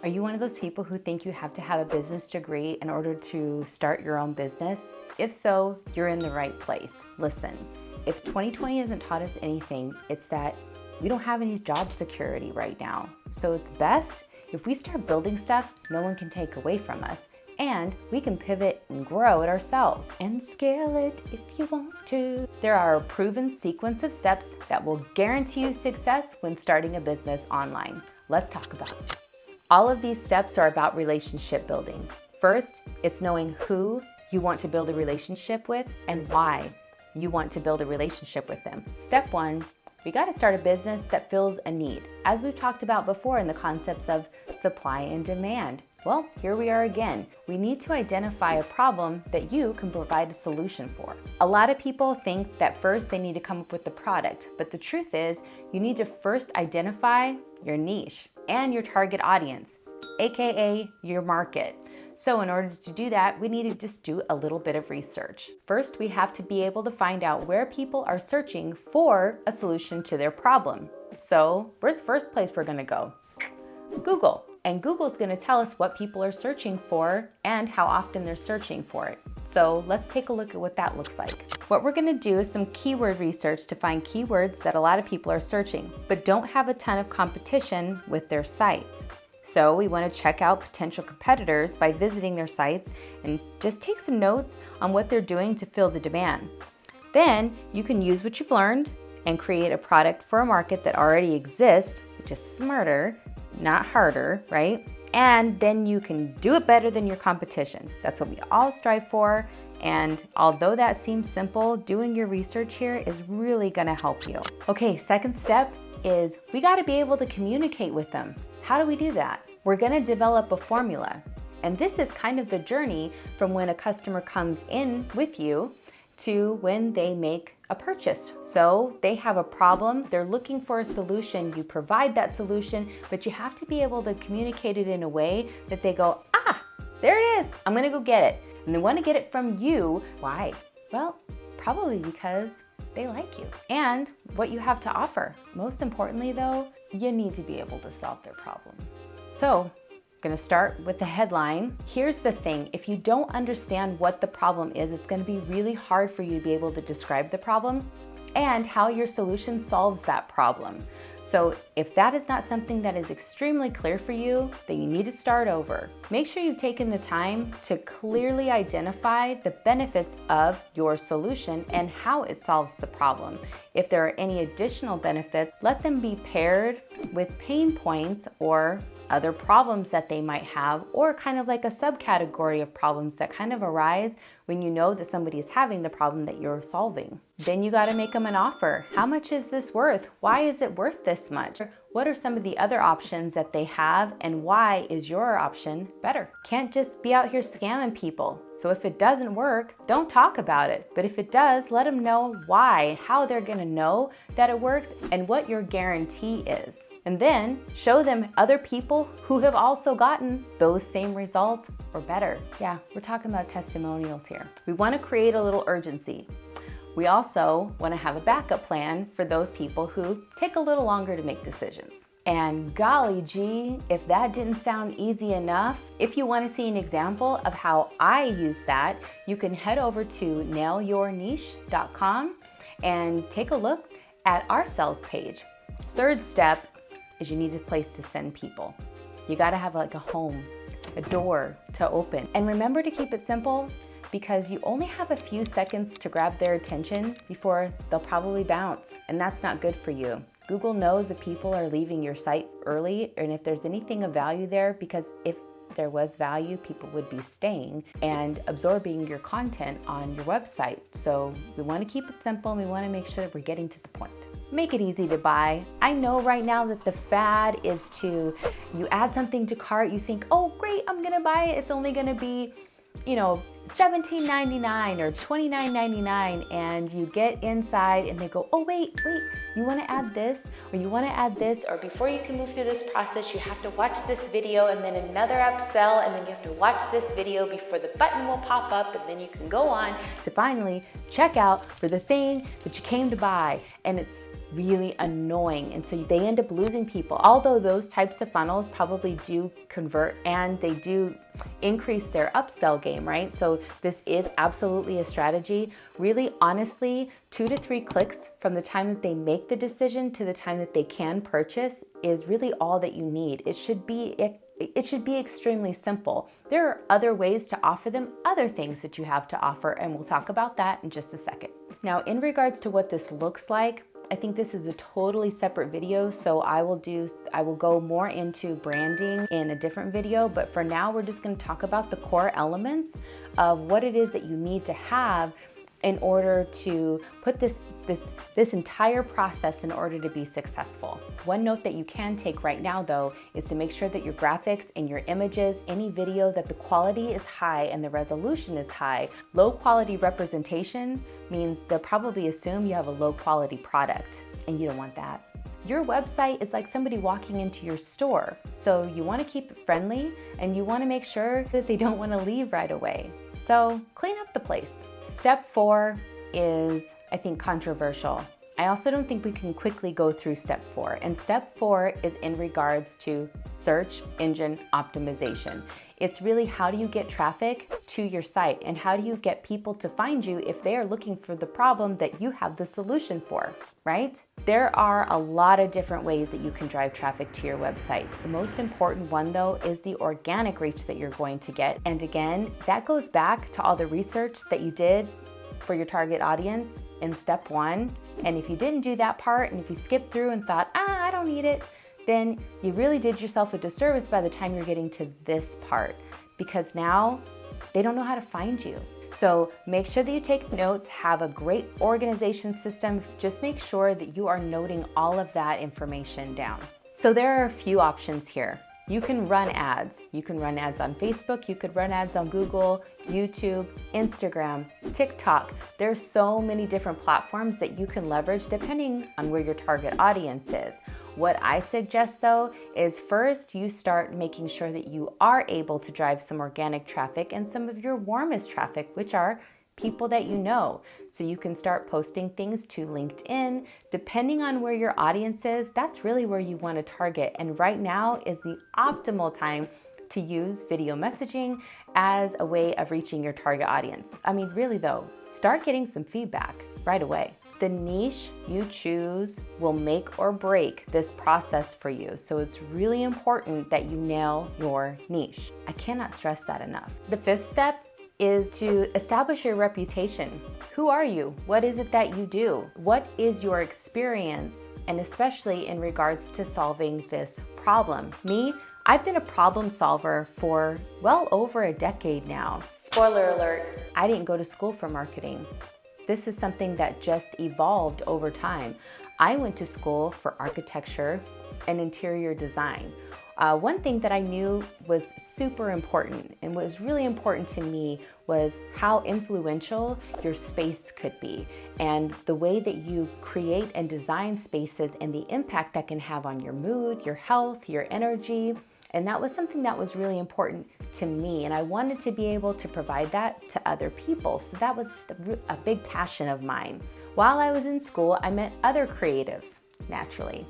Are you one of those people who think you have to have a business degree in order to start your own business? If so, you're in the right place. Listen, if 2020 hasn't taught us anything, it's that we don't have any job security right now. So it's best if we start building stuff no one can take away from us, and we can pivot and grow it ourselves and scale it if you want to. There are a proven sequence of steps that will guarantee you success when starting a business online. Let's talk about it. All of these steps are about relationship building. First, it's knowing who you want to build a relationship with and why you want to build a relationship with them. Step one, we got to start a business that fills a need. As we've talked about before in the concepts of supply and demand. Well, here we are again. We need to identify a problem that you can provide a solution for. A lot of people think that first they need to come up with the product, but the truth is you need to first identify your niche and your target audience, AKA your market. So in order to do that, we need to just do a little bit of research. First, we have to be able to find out where people are searching for a solution to their problem. So where's the first place we're gonna go? Google. And Google's gonna tell us what people are searching for and how often they're searching for it. So let's take a look at what that looks like. What we're gonna do is some keyword research to find keywords that a lot of people are searching, but don't have a ton of competition with their sites. So we wanna check out potential competitors by visiting their sites and just take some notes on what they're doing to fill the demand. Then you can use what you've learned and create a product for a market that already exists, which is smarter, not harder, right? And then you can do it better than your competition. That's what we all strive for. And although that seems simple, doing your research here is really gonna help you. Okay, second step is we gotta be able to communicate with them. How do we do that? We're gonna develop a formula. And this is kind of the journey from when a customer comes in with you to when they make a purchase. So they have a problem, they're looking for a solution, you provide that solution, but you have to be able to communicate it in a way that they go, ah, there it is, I'm gonna go get it. And they wanna get it from you. Why? Well, probably because they like you and what you have to offer. Most importantly though, you need to be able to solve their problem. So, gonna start with the headline. Here's the thing, if you don't understand what the problem is, it's gonna be really hard for you to be able to describe the problem and how your solution solves that problem. So if that is not something that is extremely clear for you, then you need to start over. Make sure you've taken the time to clearly identify the benefits of your solution and how it solves the problem. If there are any additional benefits, let them be paired with pain points or other problems that they might have, or kind of like a subcategory of problems that kind of arise when you know that somebody is having the problem that you're solving. Then you gotta make them an offer. How much is this worth? Why is it worth this much? What are some of the other options that they have, and why is your option better? Can't just be out here scamming people. So if it doesn't work, don't talk about it. But if it does, let them know why, how they're gonna know that it works, and what your guarantee is. And then show them other people who have also gotten those same results or better. Yeah, we're talking about testimonials here. We wanna create a little urgency. We also want to have a backup plan for those people who take a little longer to make decisions. And golly gee, if that didn't sound easy enough, if you want to see an example of how I use that, you can head over to nailyourniche.com and take a look at our sales page. Third step is you need a place to send people. You got to have like a home, a door to open. And remember to keep it simple, because you only have a few seconds to grab their attention before they'll probably bounce, and that's not good for you. Google knows that people are leaving your site early, and if there's anything of value there, because if there was value, people would be staying and absorbing your content on your website. So we want to keep it simple, and we want to make sure that we're getting to the point. Make it easy to buy. I know right now that the fad is to, you add something to cart, you think, oh great, I'm gonna buy it, it's only gonna be, $17.99 or $29.99, and you get inside and they go, oh wait, you want to add this, or you want to add this, or before you can move through this process, you have to watch this video and then another upsell, and then you have to watch this video before the button will pop up, and then you can go on to finally check out for the thing that you came to buy. And it's really annoying. And so they end up losing people. Although those types of funnels probably do convert and they do increase their upsell game, right? So this is absolutely a strategy. Really, honestly, 2 to 3 clicks from the time that they make the decision to the time that they can purchase is really all that you need. It should be extremely simple. There are other ways to offer them other things that you have to offer, and we'll talk about that in just a second. Now, in regards to what this looks like, I think this is a totally separate video, so I will go more into branding in a different video, but for now we're just going to talk about the core elements of what it is that you need to have in order to put this entire process in order to be successful. One note that you can take right now though is to make sure that your graphics and your images, any video, that the quality is high and the resolution is high. Low quality representation means they'll probably assume you have a low quality product, and you don't want that. Your website is like somebody walking into your store, so you want to keep it friendly and you want to make sure that they don't want to leave right away. So clean up the place. Step 4 is, I think, controversial. I also don't think we can quickly go through step 4. And step 4 is in regards to search engine optimization. It's really, how do you get traffic to your site and how do you get people to find you if they are looking for the problem that you have the solution for, right? There are a lot of different ways that you can drive traffic to your website. The most important one though is the organic reach that you're going to get. And again, that goes back to all the research that you did for your target audience in step 1. And if you didn't do that part, and if you skipped through and thought, I don't need it, then you really did yourself a disservice by the time you're getting to this part, because now they don't know how to find you. So make sure that you take notes, have a great organization system. Just make sure that you are noting all of that information down. So there are a few options here. You can run ads. You can run ads on Facebook. You could run ads on Google, YouTube, Instagram, TikTok. There's so many different platforms that you can leverage depending on where your target audience is. What I suggest though is first you start making sure that you are able to drive some organic traffic and some of your warmest traffic, which are people that you know. So you can start posting things to LinkedIn. Depending on where your audience is, that's really where you want to target. And right now is the optimal time to use video messaging as a way of reaching your target audience. I mean, really though, start getting some feedback right away. The niche you choose will make or break this process for you. So it's really important that you nail your niche. I cannot stress that enough. The 5th step is to establish your reputation. Who are you? What is it that you do? What is your experience? And especially in regards to solving this problem. Me, I've been a problem solver for well over a decade now. Spoiler alert, I didn't go to school for marketing. This is something that just evolved over time. I went to school for architecture and interior design. One thing that I knew was super important and what was really important to me was how influential your space could be and the way that you create and design spaces and the impact that can have on your mood, your health, your energy. And that was something that was really important to me. And I wanted to be able to provide that to other people. So that was just a big passion of mine. While I was in school, I met other creatives, naturally.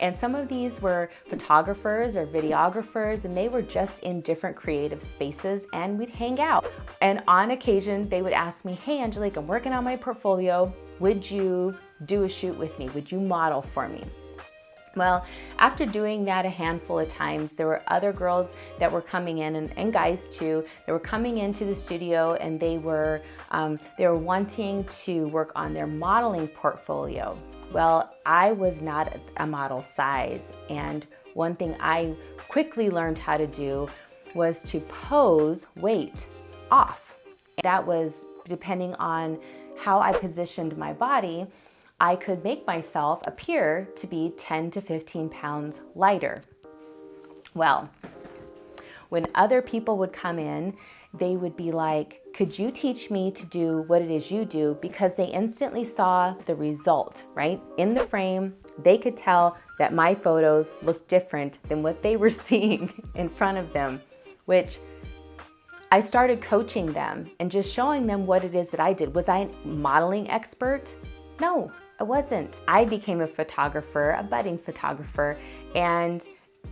And some of these were photographers or videographers, and they were just in different creative spaces, and we'd hang out. And on occasion, they would ask me, hey, Angelique, I'm working on my portfolio. Would you do a shoot with me? Would you model for me? Well, after doing that a handful of times, there were other girls that were coming in, and guys too, that were coming into the studio, and they were wanting to work on their modeling portfolio. Well, I was not a model size, and one thing I quickly learned how to do was to pose weight off. That was depending on how I positioned my body. I could make myself appear to be 10 to 15 pounds lighter. Well, when other people would come in, they would be like, could you teach me to do what it is you do? Because they instantly saw the result, right? In the frame, they could tell that my photos looked different than what they were seeing in front of them, which I started coaching them and just showing them what it is that I did. Was I a modeling expert? No, I wasn't. I became a photographer, a budding photographer, and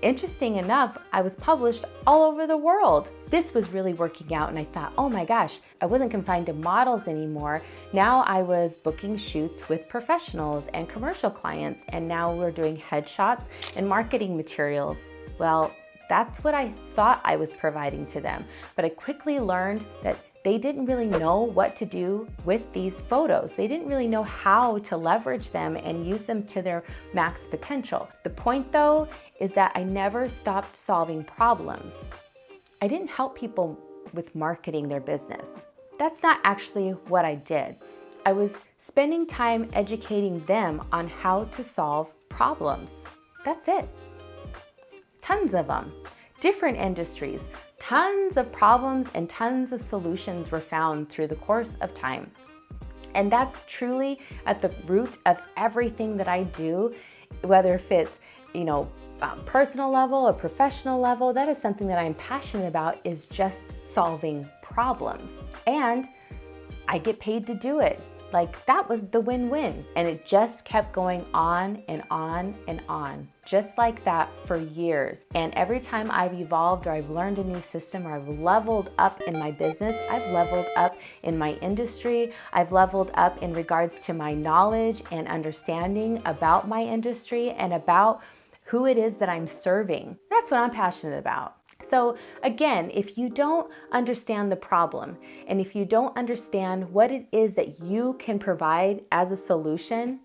interesting enough, I was published all over the world. This was really working out, and I thought, oh my gosh, I wasn't confined to models anymore. Now I was booking shoots with professionals and commercial clients, and now we're doing headshots and marketing materials. Well, that's what I thought I was providing to them, but I quickly learned that they didn't really know what to do with these photos. They didn't really know how to leverage them and use them to their max potential. The point though is that I never stopped solving problems. I didn't help people with marketing their business. That's not actually what I did. I was spending time educating them on how to solve problems. That's it. Tons of them. Different industries, tons of problems and tons of solutions were found through the course of time. And that's truly at the root of everything that I do, whether if it's, personal level or professional level. That is something that I'm passionate about, is just solving problems. And I get paid to do it. Like, that was the win-win. And it just kept going on and on and on, just like that for years. And every time I've evolved or I've learned a new system or I've leveled up in my business, I've leveled up in my industry, I've leveled up in regards to my knowledge and understanding about my industry and about who it is that I'm serving. That's what I'm passionate about. So again, if you don't understand the problem and if you don't understand what it is that you can provide as a solution,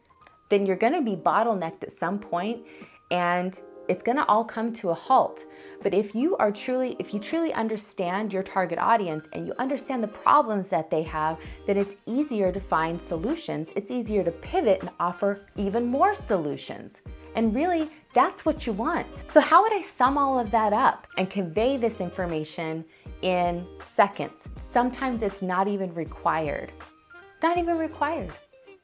then you're going to be bottlenecked at some point and it's going to all come to a halt. But if you truly understand your target audience and you understand the problems that they have, then it's easier to find solutions. It's easier to pivot and offer even more solutions. And really, that's what you want. So how would I sum all of that up and convey this information in seconds? Sometimes it's not even required. Not even required.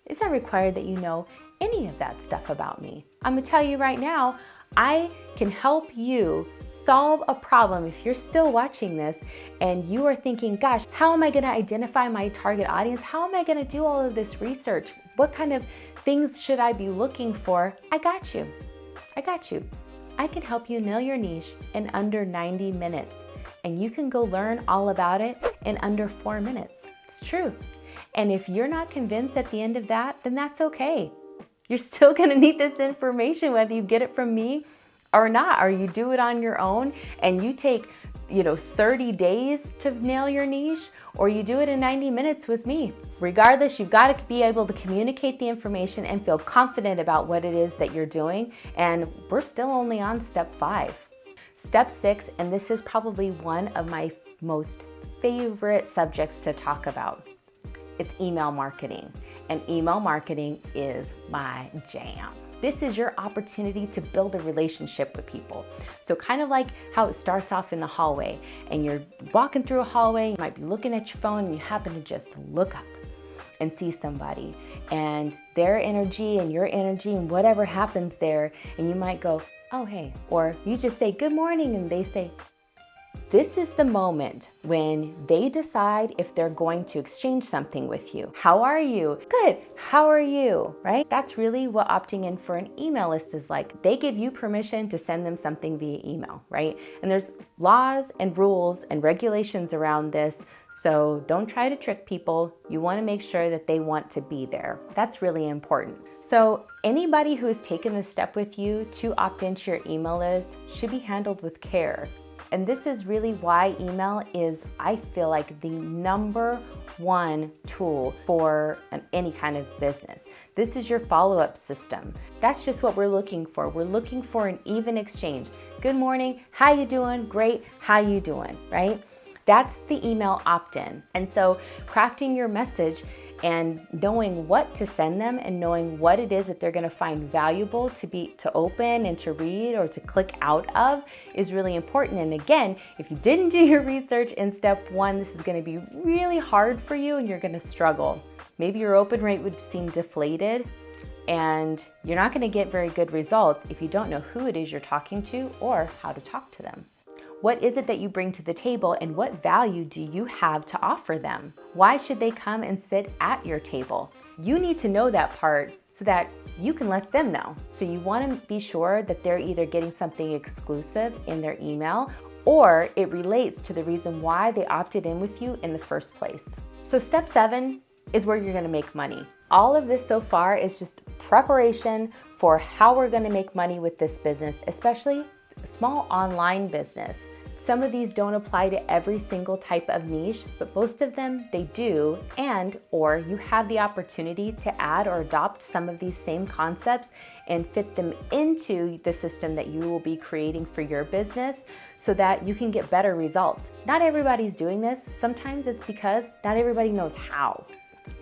It's not required that you know any of that stuff about me. I'm gonna tell you right now, I can help you solve a problem. If you're still watching this and you are thinking, gosh, how am I gonna identify my target audience? How am I gonna do all of this research? What kind of things should I be looking for? I got you. I got you. I can help you nail your niche in under 90 minutes, and you can go learn all about it in under 4 minutes. It's true. And if you're not convinced at the end of that, then that's okay. You're still gonna need this information, whether you get it from me or not, or you do it on your own and you take 30 days to nail your niche, or you do it in 90 minutes with me. Regardless, you've got to be able to communicate the information and feel confident about what it is that you're doing. And we're still only on step 5. Step 6, and this is probably one of my most favorite subjects to talk about. It's email marketing. And email marketing is my jam. This is your opportunity to build a relationship with people. So kind of like how it starts off in the hallway and you're walking through a hallway, you might be looking at your phone and you happen to just look up and see somebody and their energy and your energy and whatever happens there, and you might go, oh, hey, or you just say good morning and they say, this is the moment when they decide if they're going to exchange something with you. How are you? Good. How are you? Right? That's really what opting in for an email list is like. They give you permission to send them something via email, right? And there's laws and rules and regulations around this. So don't try to trick people. You want to make sure that they want to be there. That's really important. So anybody who has taken this step with you to opt into your email list should be handled with care. And this is really why email is, I feel like, the #1 tool for any kind of business. This is your follow-up system. That's just what we're looking for. We're looking for an even exchange. Good morning, how you doing? Great, how you doing, right? That's the email opt-in. And so crafting your message and knowing what to send them and knowing what it is that they're gonna find valuable to open and to read or to click out of is really important. And again, if you didn't do your research in step 1, this is gonna be really hard for you and you're gonna struggle. Maybe your open rate would seem deflated and you're not gonna get very good results if you don't know who it is you're talking to or how to talk to them. What is it that you bring to the table and what value do you have to offer them? Why should they come and sit at your table? You need to know that part so that you can let them know. So you want to be sure that they're either getting something exclusive in their email or it relates to the reason why they opted in with you in the first place. So step 7 is where you're going to make money. All of this so far is just preparation for how we're going to make money with this business, especially a small online business. Some of these don't apply to every single type of niche, but most of them they do, or you have the opportunity to add or adopt some of these same concepts and fit them into the system that you will be creating for your business so that you can get better results. Not everybody's doing this. Sometimes it's because not everybody knows how.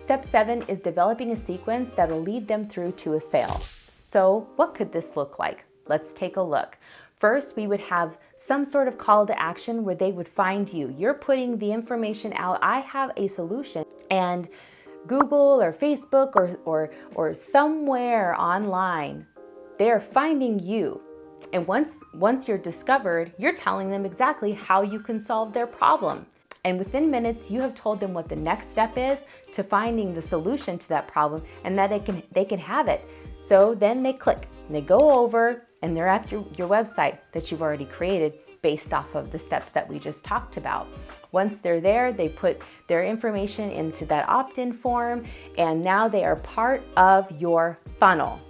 Step 7 is developing a sequence that will lead them through to a sale. So what could this look like? Let's take a look. First, we would have some sort of call to action where they would find you. You're putting the information out, I have a solution, and Google or Facebook or somewhere online, they're finding you. And once you're discovered, you're telling them exactly how you can solve their problem. And within minutes, you have told them what the next step is to finding the solution to that problem and that they can have it. So then they click and they go over and they're at your website that you've already created based off of the steps that we just talked about. Once they're there, they put their information into that opt-in form and now they are part of your funnel.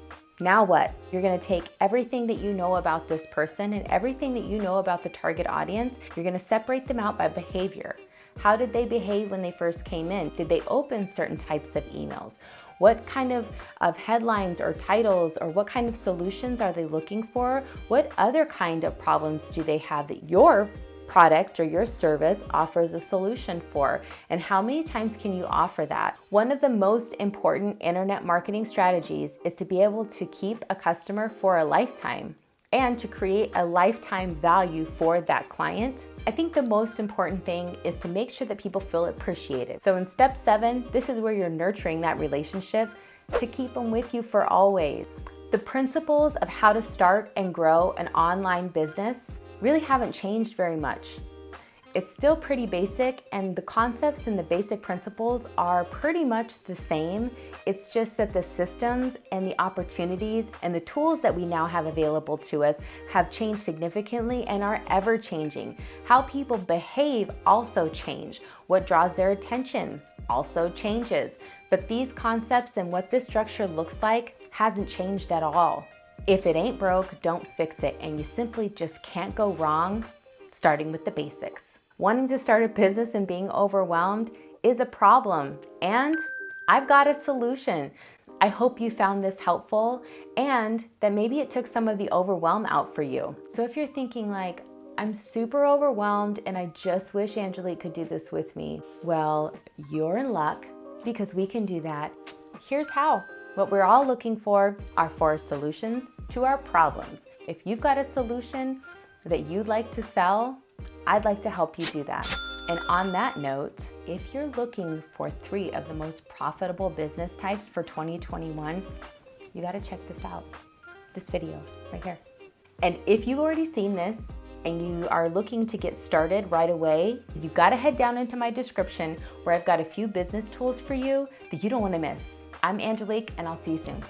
Now what? You're gonna take everything that you know about this person and everything that you know about the target audience, you're gonna separate them out by behavior. How did they behave when they first came in? Did they open certain types of emails? What kind of headlines or titles or what kind of solutions are they looking for? What other kind of problems do they have that your product or your service offers a solution for? And how many times can you offer that? One of the most important internet marketing strategies is to be able to keep a customer for a lifetime and to create a lifetime value for that client. I think the most important thing is to make sure that people feel appreciated. So in step 7, this is where you're nurturing that relationship to keep them with you for always. The principles of how to start and grow an online business really haven't changed very much. It's still pretty basic and the concepts and the basic principles are pretty much the same. It's just that the systems and the opportunities and the tools that we now have available to us have changed significantly and are ever changing. How people behave also change. What draws their attention also changes. But these concepts and what this structure looks like hasn't changed at all. If it ain't broke, don't fix it. And you simply just can't go wrong starting with the basics. Wanting to start a business and being overwhelmed is a problem, and I've got a solution. I hope you found this helpful and that maybe it took some of the overwhelm out for you. So if you're thinking like, I'm super overwhelmed and I just wish Angelique could do this with me, well, you're in luck because we can do that. Here's how. What we're all looking for are solutions to our problems. If you've got a solution that you'd like to sell, I'd like to help you do that. And on that note, if you're looking for 3 of the most profitable business types for 2021, you gotta check this out, this video right here. And if you've already seen this and you are looking to get started right away, you gotta head down into my description where I've got a few business tools for you that you don't wanna miss. I'm Angelique and I'll see you soon.